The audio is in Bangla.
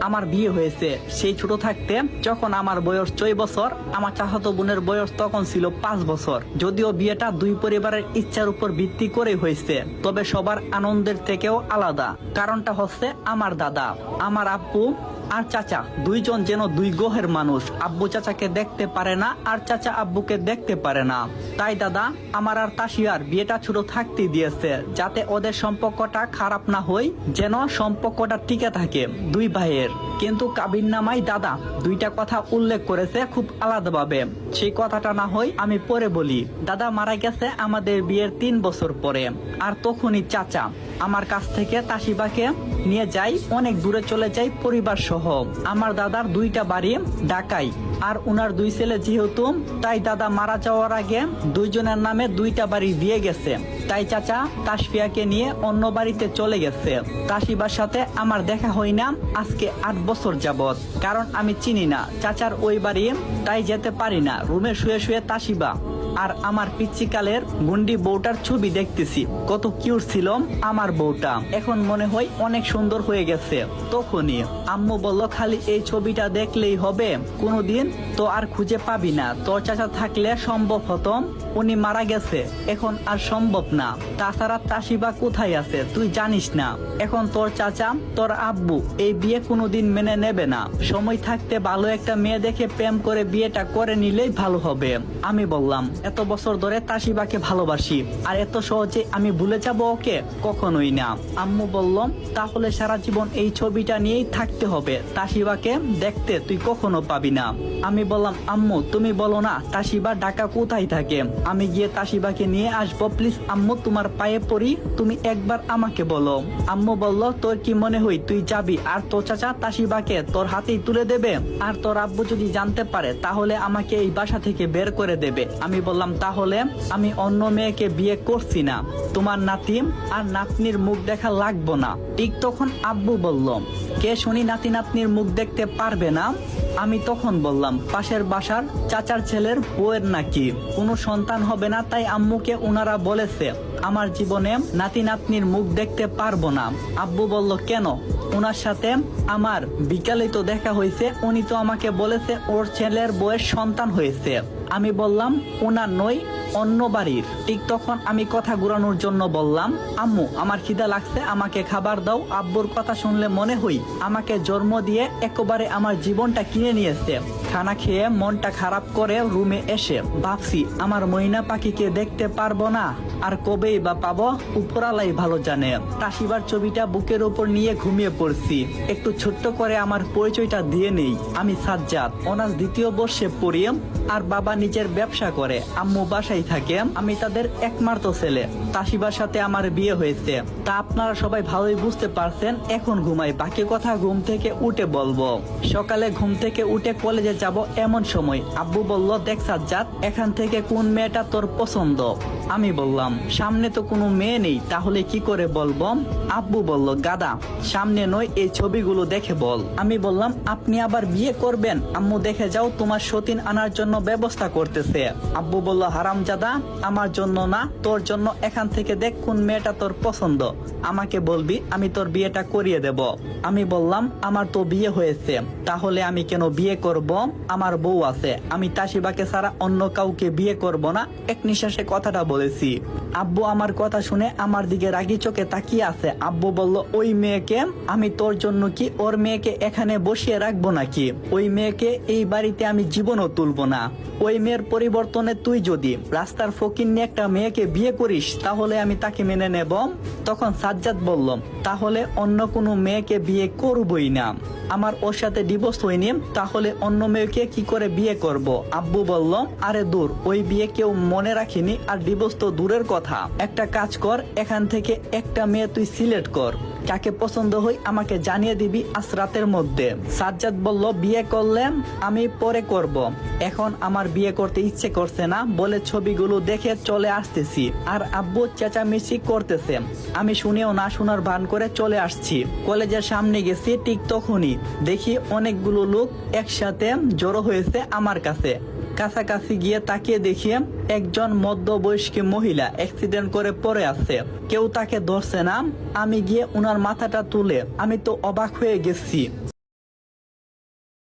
আমার বিয়ে হয়েছে সেই ছোট থাকতে, যখন আমার বয়স 6 বছর, আমার চাচাতো বোনের বয়স তখন ছিল 5 বছর। যদিও বিয়েটা দুই পরিবারের ইচ্ছার উপর ভিত্তি করে হয়েছে, তবে সবার আনন্দের থেকেও আলাদা। কারণটা হচ্ছে আমার দাদা, আমার আব্বু আর চাচা দুইজন যেন দুই গ্রহের মানুষ। আব্বু চাচাকে দেখতে পারে না, আর চাচা আব্বুকে দেখতে পারে না। তাই দাদা আমার আর তাসিয়ার বিয়েটা ছোট থাকতে দিয়েছে, যাতে ওদের সম্পর্কটা খারাপ না হয়, যেন সম্পর্কটা টিকে থাকে দুই ভাইয়ের। কিন্তু কাবিননামায় দাদা দুইটা কথা উল্লেখ করেছে খুব আলাদাভাবে। সেই কথাটা না হয় আমি পরে বলি। দাদা মারা গেছে আমাদের বিয়ের 3 বছর পরে। আর তখনই চাচা আমার কাছ থেকে তাসিবাকে নিয়ে যাই, অনেক দূরে চলে যাই পরিবার সহ। আমার দাদার 2টা বাড়ি ঢাকায়, আর উনার 2 ছেলে যেহেতু, তাই দাদা মারা যাওয়ার আগে দুইজনের নামে 2টা বাড়ি দিয়ে গেছে। তাই চাচা তাসফিয়াকে নিয়ে অন্য বাড়িতে চলে গেছে। তাসিবার সাথে আমার দেখা হয় না আজকে 8 বছর যাবত, কারণ আমি চিনি না চাচার ওই বাড়ি, তাই যেতে পারি না। রুমে শুয়ে শুয়ে তাসিবা আর আমার পিচ্চিকালের গুন্ডি বউটার ছবি দেখতেছি। কত কিউট ছিল আমার বউটা, এখন মনে হয় অনেক সুন্দর হয়ে গেছে। তখনই আম্মু বলল, খালি এই ছবিটা দেখলেই হবে? কোনোদিন তো আর খুঁজে পাবি না। তোর চাচা থাকলে সম্ভব হতো, উনি মারা গেছে, এখন আর সম্ভব না। তাছাড়া তাসিবা কোথায় আছে তুই জানিস না। এখন তোর চাচা, তোর আব্বু এই বিয়ে কোনোদিন মেনে নেবে না। সময় থাকতে ভালো একটা মেয়ে দেখে প্রেম করে বিয়েটা করে নিলেই ভালো হবে। আমি বললাম, এত বছর ধরে তাসিবাকে ভালোবাসি, আর এত সহজে আমি ভুলে যাব ওকে? কখনোই না। আম্মু বলল, তাহলে সারা জীবন এই ছবিটা নিয়েই থাকতে হবে, তাসিবাকে দেখতে তুই কখনো পাবি না। আমি বললাম, আম্মু তুমি বলো না তাসিবা ঢাকা কোথায় থাকে, আমি গিয়ে তাসিবাকে নিয়ে আসবো। প্লিজ আম্মু তোমার পায়ে পড়ি, তুমি একবার আমাকে বলো। আম্মু বলল, তোর কি মনে হয় তুই যাবি আর তোর চাচা তাসিবাকে তোর হাতেই তুলে দেবে? আর তোর আব্বু যদি জানতে পারে তাহলে আমাকে এই বাসা থেকে বের করে দেবে। আমি বললাম, তাহলে আমি অন্য মেয়েকে বিয়ে করছি না, তোমার নাতি আর নাতনির মুখ দেখা লাগবো না। ঠিক তখন আব্বু বলল, কে শুনি নাতি নাতনির মুখ দেখতে পারবে না? আমি তখন বললাম, পাশের বাসার চাচার ছেলের বউয়ের নাকি কোনো সন্তান হবে না, তাই আম্মুকে ওনারা বলেছে আমার জীবনে নাতি নাতনির মুখ দেখতে পারবো না। আব্বু বলল, কেন? ওনার সাথে আমার বিকালে তো দেখা হয়েছে, উনি তো আমাকে বলেছে ওর ছেলের বউয়ের সন্তান হয়েছে। আমি বললাম, ওনার নয়, অন্য বাড়ির। ঠিক তখন আমি কথা ঘুরানোর জন্য বললাম, আম্মু আমার খিদা লাগছে, আমাকে খাবার দাও। আব্বুর কথা শুনলে মনে হই আমাকে জন্ম দিয়ে একেবারে আমার জীবনটা কিনে নিয়েছে। খানা খেয়ে মনটা খারাপ করে রুমে এসে ভাবছি, আমার ময়না পাখিকে দেখতে পারবো না, আর কবেই বা পাবো উপরালাই ভালো জানে। তাসিবার ছবিটা বুকের উপর নিয়ে ঘুমিয়ে পড়ছি। একটু ছোট্ট করে আমার পরিচয়টা দিয়ে নেই। আমি সাজ্জাদ, অনার্স 2য় বর্ষে পড়ি, আর বাবা নিজের ব্যবসা করে, আম্মু বাসায় থাকে। আমি তাদের একমাত্র ছেলে। তাসিবার সাথে আমার বিয়ে হয়েছে, তা আপনারা সবাই ভালোই বুঝতে পারছেন। এখন ঘুমাই, বাকি কথা ঘুম থেকে উঠে বলবো। সকালে ঘুম থেকে উঠে কলেজে যাব এমন সময় আব্বু বলল, দেখ সাজ্জাদ, এখান থেকে কোন মেয়েটা তোর পছন্দ? আমি বললাম, সামনে তো কোনো মেয়ে নেই, তাহলে কি করে বলবো? আব্বু বলল, গাদা, সামনে নয়, এই ছবিগুলো দেখে বল। আমি বললাম, আপনি আবার বিয়ে করবেন? আম্মু দেখে যাও, তোমার সতীন আনার জন্য ব্যবস্থা করতেছে। আব্বু বলল, হারামজাদা, আমার জন্য না, তোর জন্য। এখান থেকে দেখ কোন মেয়েটা তোর পছন্দ, আমাকে বলবি, আমি তোর বিয়েটা করিয়ে দেব। আমি বললাম, আমার তো বিয়ে হয়েছে, তাহলে আমি কেন বিয়ে করব? আমার বউ আছে, আমি তাসিবাকে ছাড়া অন্য কাউকে বিয়ে করব না। এক নিঃশ্বাসে কথাটা বলেছি। আব্বু আমার কথা শুনে আমার দিকে রাগি চোখে তাকিয়ে আছে। আব্বু বলল, ওই মেয়েকে? আমি তোর জন্য কি ওর মেয়েকে এখানে বসিয়ে রাখবো নাকি? ওই মেয়েকে এই বাড়িতে আমি জীবনও তুলবো না। ওই মেয়ের পরিবর্তনে তুই যদি রাস্তার ফকির নিয়ে একটা মেয়েকে বিয়ে করিস, তাহলে আমি তাকে মেনে নেব। তখন সাজ্জাদ বলল, তাহলে অন্য কোনো মেয়েকে বিয়ে করবই না। আমার ওর সাথে ডিভোর্স হয়নি, তাহলে অন্য মেয়েকে কি করে বিয়ে করব? আব্বু বলল, আরে দূর, ওই বিয়ে কেউ মনে রাখিনি, আর ডিভোর্স তো দূরের কথা। একটা কাজ কর, এখান থেকে একটা মেয়ে তুই সিলেক্ট কর, কাকে পছন্দ হয় আমাকে জানিয়ে দিবি আজ রাতের মধ্যে। সাজ্জাদ বলল, বিয়ে করলে আমি পরে করব, এখন আমার বিয়ে করতে ইচ্ছে করছে না বলে ছবিগুলো দেখে চলে আসতেছি। আর আব্বু চেঁচামেচি করতেছে, আমি শুনেও না শোনার ভান করে চলে আসছি। কলেজের সামনে গেছি, ঠিক তখনই দেখি অনেকগুলো লোক একসাথে জড়ো হয়েছে আমার কাছে। কাছাকাছি গিয়ে তাকিয়ে দেখি একজন মধ্যবয়স্ক মহিলা অ্যাক্সিডেন্ট করে পড়ে আছে, কেউ তাকে ধরছে না। আমি গিয়ে উনার মাথাটা তুলে, আমি তো অবাক হয়ে গেছি।